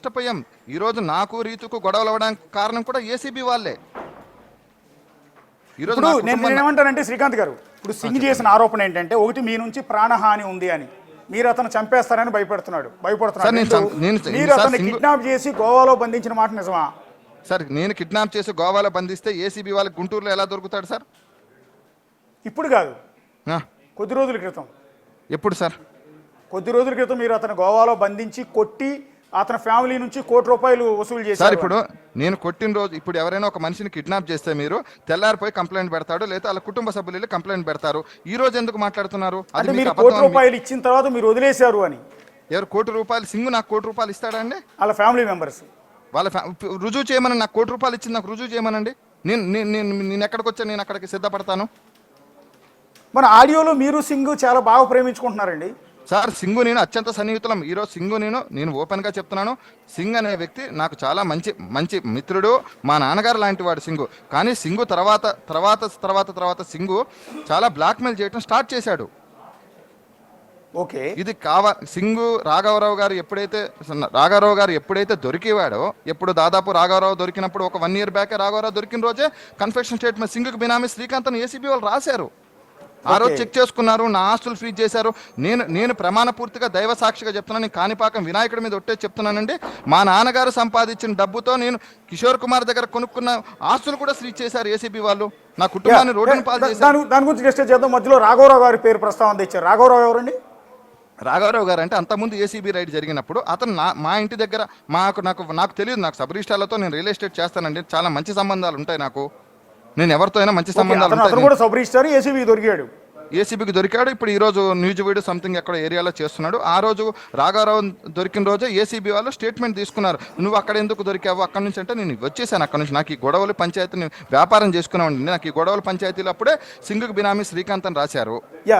నష్టపోయాం. ఈరోజు నాకు రీతుకు గొడవలు అవ్వడానికి కారణం కూడా ఏసీబీ వాళ్ళే. ఇప్పుడు నేనేమంటానంటే శ్రీకాంత్ గారు, ఇప్పుడు సింగ్ చేసిన ఆరోపణ ఏంటంటే, ఒకటి మీ నుంచి ప్రాణహాని ఉంది అని, మీరు అతను చంపేస్తారని భయపడుతున్నాడు. మీరు అతన్ని కిడ్నాప్ చేసి గోవాలో బంధించిన మాట నిజమా? సార్, నేను కిడ్నాప్ చేసి గోవాలో బంధిస్తే ఏసీబీ వాళ్ళకి గుంటూరులో ఎలా దొరుకుతాడు సార్? ఇప్పుడు కాదు, కొద్ది రోజుల క్రితం. ఎప్పుడు సార్? కొద్ది రోజుల క్రితం మీరు అతను గోవాలో బంధించి కొట్టి అతని ఫ్యామిలీ నుంచి ₹1 కోటి వసూలు చేశారు. సార్, ఇప్పుడు నేను కొట్టిన రోజు, ఇప్పుడు ఎవరైనా ఒక మనిషిని కిడ్నాప్ చేస్తే మీరు తెల్లారిపోయి కంప్లైంట్ పెడతాడు, లేదా వాళ్ళ కుటుంబ సభ్యులు కంప్లైంట్ పెడతారు. ఈ రోజు ఎందుకు మాట్లాడుతున్నారు? అది మీరు ₹1 ఇచ్చిన తర్వాత మీరు వదిలేశారు అని. ఎవరు ₹1 సింగ్ నాకు ₹1 ఇస్తాడా అండి? వాళ్ళ ఫ్యామిలీ మెంబర్స్ వాళ్ళ రుజువు చేయమని, నాకు ₹1 ఇచ్చింది నాకు రుజువు చేయమనండి. నేను ఎక్కడికి వచ్చా, నేను అక్కడికి సిద్ధపడతాను. మన ఆడియోలో మీరు సింగ్ చాలా బాగా ప్రేమించుకుంటున్నారండి. సార్, సింగు నేను అత్యంత సన్నిహితులం. ఈరోజు సింగు నేను ఓపెన్గా చెప్తున్నాను, సింగ్ అనే వ్యక్తి నాకు చాలా మంచి మిత్రుడు, మా నాన్నగారు లాంటి వాడు సింగు. కానీ సింగు తర్వాత సింగు చాలా బ్లాక్మెయిల్ చేయడం స్టార్ట్ చేశాడు. ఓకే, ఇది సింగు రాఘవరావు గారు ఎప్పుడైతే దొరికేవాడో, దాదాపు రాఘవరావు దొరికినప్పుడు ఒక 1 year బ్యాకే రాఘవరావు దొరికిన రోజే కన్ఫెషన్ స్టేట్మెంట్ సింగుకి బినామీ శ్రీకాంత్ అని ఏసీబీ వాళ్ళు రాశారు. ఆ రోజు చెక్ చేసుకున్నారు, నా ఆస్తులు ఫ్రీజ్ చేశారు. నేను ప్రమాణ పూర్తిగా దైవ సాక్షిగా చెప్తున్నాను, నేను కాణిపాకం వినాయకుడి మీద ఒట్టే చెప్తున్నానండి. మా నాన్నగారు సంపాదించిన డబ్బుతో నేను కిషోర్ కుమార్ దగ్గర కొనుక్కున్న ఆస్తులు కూడా ఫ్రీజ్ చేశారు ఏసీబీ వాళ్ళు. నా కుటుంబాన్ని రోడ్డును పాలు చేశారు. దాని గురించి డిస్కస్ చేద్దాం. మధ్యలో రాఘవరావు గారి పేరు ప్రస్తావన తెచ్చారు. రాఘవరావు ఎవరండి? రాఘవరావు గారు అంటే అంతకుముందు ఏసీబీ రైడ్ జరిగినప్పుడు అతను మా ఇంటి దగ్గర నాకు తెలియదు, నాకు సబ్ రిజిస్ట్రార్లతో నేను రియల్ ఎస్టేట్ చేస్తానండి, చాలా మంచి సంబంధాలు ఉంటాయి నాకు, నేను ఎవరితో అయినా మంచి సంబంధాలు ఉంటాయి. ఏసీబీకి దొరికాడు. ఇప్పుడు ఈ రోజు న్యూజివీడు సంథింగ్ ఎక్కడ ఏరియాలో చేస్తున్నాడు. ఆ రోజు రాఘవరావు దొరికిన రోజే ఏసీబీ వాళ్ళు స్టేట్మెంట్ తీసుకున్నారు. నువ్వు అక్కడ ఎందుకు దొరికావు అక్కడ నుంచి అంటే, నేను వచ్చేసాను అక్కడ నుంచి, నాకు ఈ గొడవలు పంచాయతీని వ్యాపారం చేసుకున్నామండి, నాకు ఈ గొడవల పంచాయతీలు అప్పుడే సింగుకి బినామీ శ్రీకాంత్ అని రాశారు.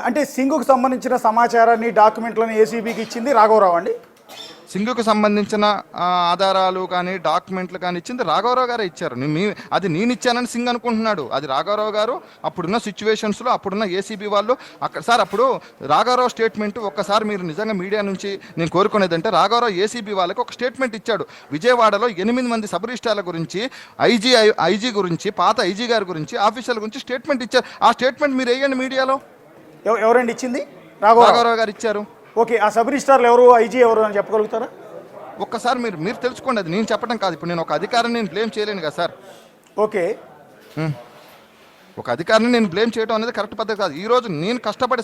అంటే సింగుకు సంబంధించిన సమాచారాన్ని డాక్యుమెంట్లను ఏసీబీకి ఇచ్చింది రాఘవరావు అండి. సింగుకు సంబంధించిన ఆధారాలు కానీ డాక్యుమెంట్లు కానీ ఇచ్చింది రాఘవరావు గారే ఇచ్చారు. అది నేను ఇచ్చానని సింగ్ అనుకుంటున్నాడు. అది రాఘవరావు గారు అప్పుడున్న సిచ్యువేషన్స్లో, అప్పుడున్న ఏసీబీ వాళ్ళు అక్కడ. సార్, అప్పుడు రాఘవరావు స్టేట్మెంట్ ఒక్కసారి మీరు నిజంగా మీడియా నుంచి నేను కోరుకునేదంటే, రాఘవరావు ఏసీబీ వాళ్ళకి ఒక స్టేట్మెంట్ ఇచ్చాడు. విజయవాడలో 8 మంది సబ్ రిజిస్ట్రార్ల గురించి, ఐజీ గురించి, పాత ఐజీ గారి గురించి, ఆఫీసర్ల గురించి స్టేట్మెంట్ ఇచ్చారు. ఆ స్టేట్మెంట్ మీరు వేయండి మీడియాలో. ఎవరండి ఇచ్చింది? రాఘవరావు గారు ఇచ్చారు. ఓకే, ఆ సబ్ రిజిస్ట్రార్లు ఎవరు, ఐజీ ఎవరు అని చెప్పగలుగుతారా? ఒక్కసారి మీరు తెలుసుకోండి. అది నేను చెప్పడం కాదు. ఇప్పుడు నేను ఒక అధికారిని నేను బ్లేమ్ చేయలేను కదా సార్. ఓకే, ఒక అధికారిని నేను బ్లేమ్ చేయడం అనేది కరెక్ట్ పద్ధతి కాదు. ఈరోజు నేను కష్టపడి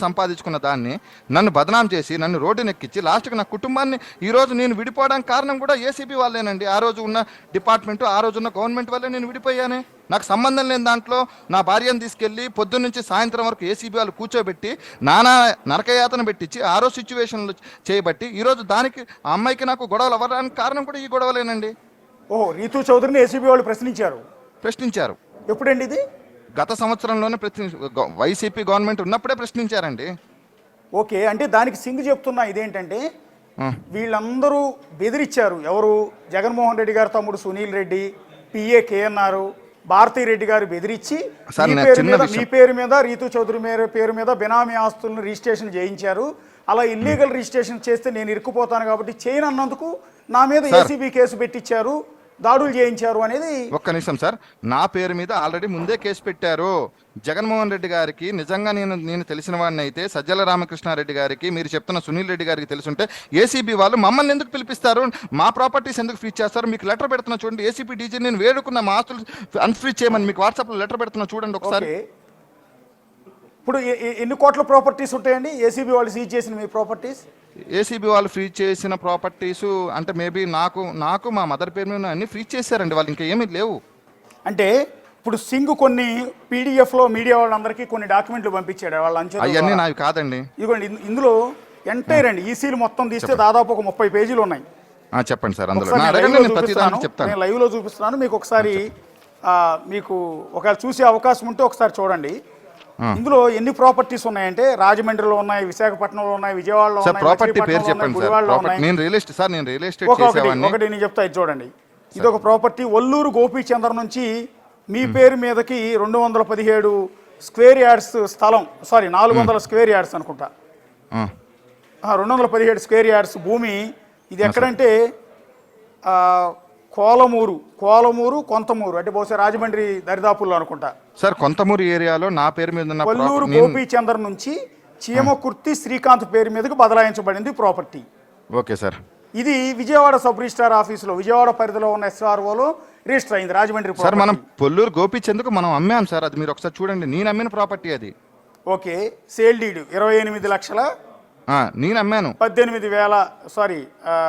సంపాదించుకున్న దాన్ని నన్ను బదనాం చేసి, నన్ను రోడ్డును ఎక్కించి, లాస్ట్కి నా కుటుంబాన్ని ఈరోజు నేను విడిపోవడానికి కారణం కూడా ఏసీబీ వాళ్ళేనండి. ఆ రోజు ఉన్న డిపార్ట్మెంటు, ఆ రోజు ఉన్న గవర్నమెంట్ వల్లే నేను విడిపోయానే. నాకు సంబంధం లేని దాంట్లో నా భార్యను తీసుకెళ్ళి పొద్దున్న నుంచి సాయంత్రం వరకు ఏసీబీ వాళ్ళు కూర్చోబెట్టి నానా నరకయాతన పెట్టించి ఆ రోజు సిచ్యువేషన్లు చేయబట్టి ఈరోజు దానికి ఆ అమ్మాయికి నాకు గొడవలు అవ్వడానికి కారణం కూడా ఈ గొడవలేనండి. ఓహో, రీతూ చౌదరిని ఏసీబీ వాళ్ళు ప్రశ్నించారు. ఎప్పుడండి ఇది? గత సంవత్సరంలోనే వైసీపీ గవర్నమెంట్ ఉన్నప్పుడే ప్రశ్నించారండి. ఓకే, అంటే దానికి సింగ్ చెప్తున్నా ఇదేంటంటే, వీళ్ళందరూ బెదిరించారు. ఎవరు? జగన్మోహన్ రెడ్డి గారు తమ్ముడు సునీల్ రెడ్డి, పిఏ కేఎన్ఆర్, భారతీ రెడ్డి గారు బెదిరించి మీ పేరు మీద, రీతూ చౌదరి పేరు మీద బినామీ ఆస్తులను రిజిస్ట్రేషన్ చేయించారు. అలా ఇల్లీగల్ రిజిస్ట్రేషన్ చేస్తే నేను ఇరుక్కుపోతాను కాబట్టి చేయనన్నందుకు నా మీద ఏసీబీ కేసు పెట్టించారు, దాడులు చేయించారు అనేది. ఒక్క నిమిషం సార్, నా పేరు మీద ఆల్రెడీ ముందే కేసు పెట్టారు. జగన్మోహన్ రెడ్డి గారికి నిజంగా నేను తెలిసిన వాడిని అయితే, సజ్జల రామకృష్ణారెడ్డి గారికి, మీరు చెప్తున్న సునీల్ రెడ్డి గారికి తెలుసుంటే ఏసీబీ వాళ్ళు మమ్మల్ని ఎందుకు పిలిపిస్తారు, మా ప్రాపర్టీస్ ఎందుకు ఫ్రీజ్ చేస్తారు? మీకు లెటర్ పెడుతున్నా చూడండి, ఏసీపీ డీజీ నేను వేడుకున్న మా ఆస్తులు అన్ఫ్రీజ్ చేయమని మీకు వాట్సాప్లో లెటర్ పెడుతున్నా చూడండి ఒకసారి. ఇప్పుడు ఎన్ని కోట్ల ప్రాపర్టీస్ ఉంటాయండి ఏసీబీ వాళ్ళు సీజ్ చేసిన మీ ప్రాపర్టీస్? ఏసీబీ వాళ్ళు ఫ్రీజ్ చేసిన ప్రాపర్టీసు అంటే మేబీ నాకు మా మదర్ పేరు మీద అన్ని ఫ్రీజ్ చేశారండి వాళ్ళు, ఇంకా ఏమీ లేవు. అంటే ఇప్పుడు సింగ్ కొన్ని పీడిఎఫ్లో మీడియా వాళ్ళందరికీ కొన్ని డాక్యుమెంట్లు పంపించాడు వాళ్ళ అంచనా. అవన్నీ నావి కాదండి. ఇదిగోండి, ఇందులో ఎంటైర్ అండి ఈసీలు మొత్తం తీస్తే దాదాపు ఒక 30 పేజీలు ఉన్నాయి. చెప్పండి సార్. అందులో నేను లైవ్లో చూపిస్తున్నాను మీకు. ఒకసారి మీకు ఒకవేళ చూసే అవకాశం ఉంటే ఒకసారి చూడండి. ఇందులో ఎన్ని ప్రాపర్టీస్ ఉన్నాయంటే, రాజమండ్రిలో ఉన్నాయి, విశాఖపట్నంలో ఉన్నాయి, విజయవాడలో ఉన్నాయి, ఒకటి నేను చెప్తా. ఇది చూడండి, ఇది ఒక ప్రాపర్టీ ఒల్లూరు గోపీచంద్ర నుంచి మీ పేరు మీదకి 217 స్క్వేర్ యార్డ్స్ స్థలం, 400 స్క్వేర్ యార్డ్స్ అనుకుంటా. 217 స్క్వేర్ యార్డ్స్ భూమి. ఇది ఎక్కడంటే ఆ, కోలమూరు కొంతమూరు, అంటే బహుశా రాజమండ్రి దరిదాపుల్లో అనుకుంటా. సార్ కొంతమూరు ఏరియాలో నా పేరు మీద ఉన్న కొల్లూరు గోపీచందర్ నుంచి చీమకుర్తి శ్రీకాంత్ పేరు మీదకు బదలాయించబడింది ప్రాపర్టీ. Okay sir. ఇది విజయవాడ సబ్ రిజిస్ట్రార్ ఆఫీసులో, విజయవాడ పరిధిలో ఉన్న SROలో రిజిస్టర్ అయింది రాజమండ్రి సార్. మనం ప్రాపర్టీ. పొల్లూరు గోపిచంద్కు మనం అమ్మాం సార్, అది మీరు ఒకసారి చూడండి. నేను అమ్మిన ప్రాపర్టీ అది. ఓకే, సేల్ డీడ్ 28 లక్షల నేను అమ్మాను 18,000 సారీ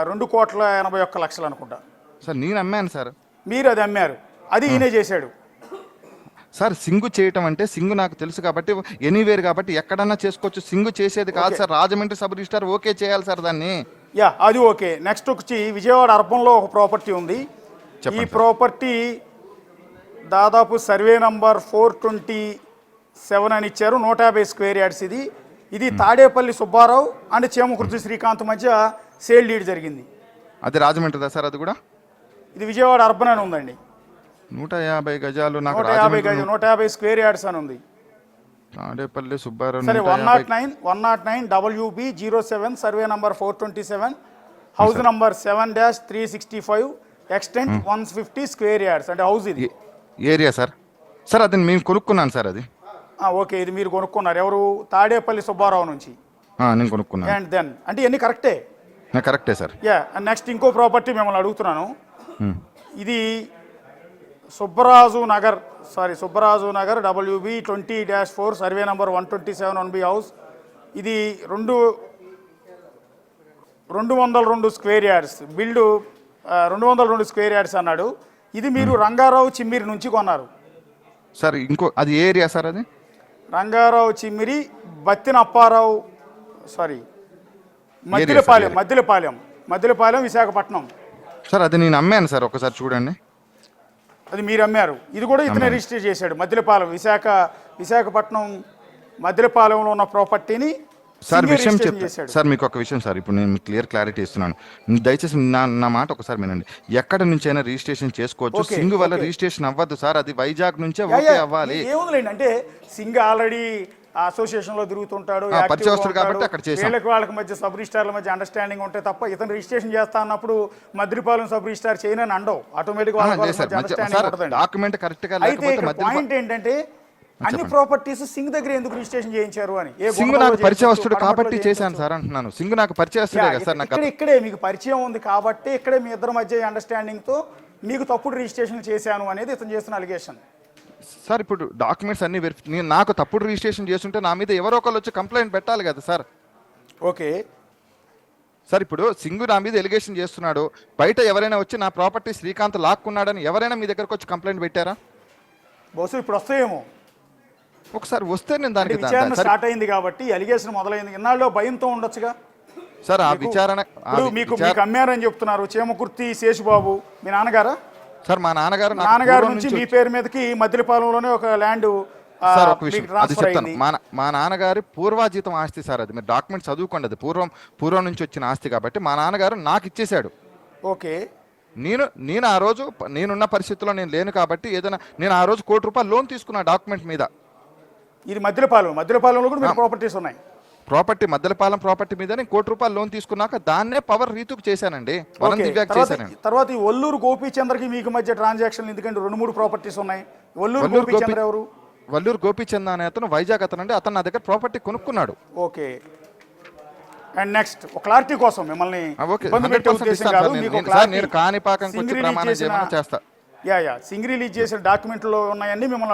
2,81,00,000 అనుకుంటా. సార్. నేను అమ్మాను సార్. మీరు అది అమ్మారు, అది ఈయనే చేశాడు. సార్ సింగు చేయటం అంటే సింగు నాకు తెలుసు కాబట్టి ఎనీవేర్ కాబట్టి ఎక్కడన్నా చేసుకోవచ్చు. సింగు చేసేది కాదు sir. Rajahmundry sub registrar okay చేయాలి సార్ దాన్ని. యా, అది ఓకే. నెక్స్ట్ వచ్చి విజయవాడ అర్బన్లో ఒక ప్రాపర్టీ ఉంది. ఈ ప్రాపర్టీ దాదాపు సర్వే నంబర్ 427 అని ఇచ్చారు. 150 స్క్వేర్ యార్డ్స్. ఇది తాడేపల్లి సుబ్బారావు అండ్ చీమకుర్తి శ్రీకాంత్ మధ్య సేల్ డీడ్ జరిగింది. అది రాజమండ్రిదా సార్? అది కూడా ఇది విజయవాడ అర్బన్ అని ఉందండి. 150 గజాలు. నాకు 150 స్క్వేర్ యార్డ్స్ అని ఉంది. తాడేపల్లి సుబ్బారావు. సరే, 109 WB07 survey number 427 house number 7-365 extent 150 square yards, అంటే హౌస్ ఇది ఏరియా సార్. సార్ అది మేము కొనుక్కున్నాను సార్. అది ఓకే, ఇది మీరు కొనుక్కున్నారు. ఎవరు? తాడేపల్లి సుబ్బారావు నుంచి. నేను కొనుక్కున్నాను. అండ్ దెన్ అంటే ఇవన్నీ కరెక్టే. కరెక్టే సార్. యా, నెక్స్ట్ ఇంకో ప్రాపర్టీ మిమ్మల్ని అడుగుతున్నాను. ఇది Subbaraju Nagar WB 20-4 survey number 127 1B house. ఇది 202 square yards. Build 202 square yards అన్నాడు. ఇది మీరు రంగారావు చిమ్మిరి నుంచి కొన్నారు సార్. ఇంకో అది ఏ ఏరియా సార్? అది రంగారావు చిమ్మిరి బత్తిన అప్పారావు మద్దిలపాలెం విశాఖపట్నం. సార్ అది నేను అమ్మాను సార్. ఒకసారి చూడండి. అది మీరు అమ్మారు. ఇది కూడా ఇతనే రిజిస్టర్ చేశాడు. మద్దిలపాలెం విశాఖపట్నం మద్దిలపాలెంలో ఉన్న ప్రాపర్టీని సార్ విషయం చెప్తాను సార్. మీకు ఒక విషయం సార్, ఇప్పుడు నేను క్లారిటీ ఇస్తున్నాను. దయచేసి నా మాట ఒకసారి వినండి. ఎక్కడ నుంచి అయినా రిజిస్ట్రేషన్ చేసుకోవచ్చు. సింగ్ వల్ల రిజిస్ట్రేషన్ అవ్వద్దు సార్. అది వైజాగ్ నుంచే ఓకే అవ్వాలి. ఏముందిలేండి, అంటే సింగ్ ఆల్రెడీ అసోసియేషన్ లో తిరుగుతుంటాడు పరిచయస్తుడు కాబట్టి అక్కడ చేసాం. వాళ్ళకి మధ్య సబ్ రిజిస్టార్ల మధ్య అండర్స్టాండింగ్ ఉంటే తప్ప ఇతను రిజిస్ట్రేషన్ చేస్తా అన్నప్పుడు మద్దిలపాలెం సబ్ రిజిస్టార్ చేయనని అండవు. ఆటోమేటిక్ డాక్యుమెంట్ కరెక్ట్ గా లేకపోతే పాయింట్ ఏంటంటే అన్ని ప్రాపర్టీస్ సింగ్ దగ్గర ఎందుకు రిజిస్ట్రేషన్ చేయించారు అని. సింగ్ నాకు పరిచయస్తుడు కాబట్టి చేశాను సార్ అంటున్నాను. సింగ్ నాకు పరిచయస్తుడే కదా సార్. నాకు ఇక్కడే మీకు పరిచయం ఉంది కాబట్టి ఇక్కడే మీ ఇద్దరి మధ్య అండర్స్టాండింగ్ తో మీకు తప్పుడు రిజిస్ట్రేషన్ చేశాను అనేది ఇతను చేస్తున్న అలిగేషన్ సార్. ఇప్పుడు డాక్యుమెంట్స్ అన్ని నాకు తప్పుడు రిజిస్ట్రేషన్ చేస్తుంటే నా మీద ఎవరో ఒకళ్ళు వచ్చి కంప్లైంట్ పెట్టాలి కదా సార్. ఓకే సార్, ఇప్పుడు సింగు నా మీద ఎలిగేషన్ చేస్తున్నాడు. బయట ఎవరైనా వచ్చి నా ప్రాపర్టీ శ్రీకాంత్ లాక్కున్నాడని ఎవరైనా మీ దగ్గరకు వచ్చి కంప్లైంట్ పెట్టారా? బహుశా ఇప్పుడు వస్తాయేమో. ఒకసారి వస్తే నేను దానికి విచారణ స్టార్ట్ అయింది కాబట్టి అలిగేషన్ మొదలైంది. ఇన్నాళ్ళు భయంతో ఉండొచ్చుగా సార్. ఆ విచారణ మీకు అమ్మారని చెప్తున్నారు. చీమకుర్తి శేషుబాబు మీ నాన్నగారా? సార్ మా నాన్నగారు నుంచి మీ పేరు మీదకి మద్దిలపాలెంలోనే ఒక ల్యాండ్ సార్. ఒక విషయం అది చెప్తాను. మా నాన్నగారి పూర్వాజీతం ఆస్తి సార్. అది మీరు డాక్యుమెంట్ చదువుకోండి. అది పూర్వం నుంచి వచ్చిన ఆస్తి కాబట్టి మా నాన్నగారు నాకు ఇచ్చేశాడు. ఓకే, నేను ఆ రోజు నేనున్న పరిస్థితుల్లో నేను లేను కాబట్టి ఏదైనా నేను ఆ రోజు ₹1,00,00,000 లోన్ తీసుకున్నా డాక్యుమెంట్ మీద. ఇది మద్దిలపాలెంలో కూడా మీకు ప్రాపర్టీస్ ఉన్నాయి. మద్దిలపాలెం ప్రాపర్టీ మీద నేను ₹1,00,00,000 లోన్ తీసుకున్నాక దాన్నే పవర్ రీతుకు చేశానండి. తర్వాత ఈ ఒల్లూరు గోపీచంద్రకి మీకు మధ్య ట్రాన్సాక్షన్ ఎందుకంటే 2-3 ప్రాపర్టీస్ ఉన్నాయి. ఒల్లూరు గోపీచంద్ర ఎవరు? వల్లూరు గోపీచంద్ అనే అతను వైజాగ్ అతను అండి. అతను నా దగ్గర ప్రాపర్టీ కొనుక్కున్నాడు. ఓకే, అండ్ నెక్స్ట్ ఒక క్లారిటీ కోసం మిమ్మల్ని ఇబ్బంది పెట్టే ఉద్దేశం కాదు. నేను కాణిపాకం వచ్చి ప్రమాణం చేయమని చేస్తా. సింగ్ రిలీజ్ చేసిన డాక్యుమెంట్లో ఉన్నాయన్నీ మిమ్మల్ని